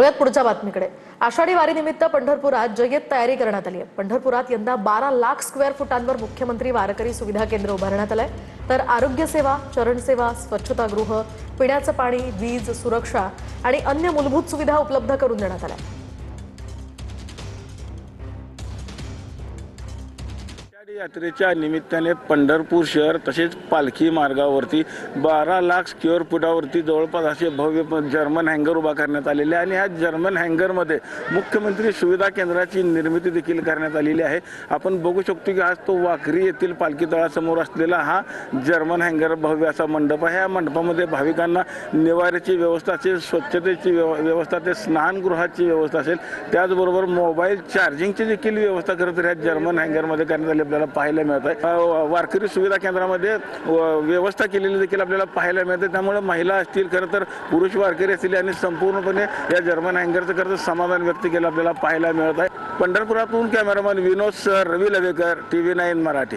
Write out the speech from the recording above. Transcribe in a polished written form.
वळूयात पुढच्या बातमीकडे। आषाढी वारीनिमित्त पंढरपुरात जय्यत तयारी करण्यात आली आहे। पंढरपुरात यंदा 12 लाख स्क्वेअर फुटांवर मुख्यमंत्री वारकरी सुविधा केंद्र उभारण्यात आलंय। तर आरोग्य सेवा, चरण सेवा, स्वच्छतागृह, पिण्याचं पाणी, वीज, सुरक्षा आणि अन्य मूलभूत सुविधा उपलब्ध करून देण्यात आल्या। यात्रेच्या निमित्ताने पंढरपूर शहर तसेच पालखी मार्गावरती 12 लाख स्क्वेअर फुटावरती जवळपास असे भव्य जर्मन हँगर उभा करण्यात आलेले आहे आणि या जर्मन हँगरमध्ये मुख्यमंत्री सुविधा केंद्राची निर्मिती देखील करण्यात आलेली आहे। आपण बघू शकतो की आज तो वाखरी येथील पालखी तळासमोर असलेला हा जर्मन हँगर भव्य असा मंडप आहे। या मंडपामध्ये भाविकांना निवाऱ्याची व्यवस्था असेल, स्वच्छतेची व्यवस्था असेल, स्नानगृहाची व्यवस्था असेल, त्याचबरोबर मोबाईल चार्जिंगची देखील व्यवस्था खरं तर या जर्मन हँगरमध्ये करण्यात आली आपल्याला पाहायला मिळत आहे। वारकरी सुविधा केंद्रामध्ये व्यवस्था केलेली देखील आपल्याला पाहायला मिळते। त्यामुळे महिला असतील, खरं तर पुरुष वारकरी असतील आणि संपूर्णपणे या जर्मन हँगरचं खरं तर समाधान व्यक्त केलं आपल्याला पाहायला मिळत आहे। पंढरपुरातून कॅमेरामॅन विनोद सर, रवी लवेकर, TV9 मराठी।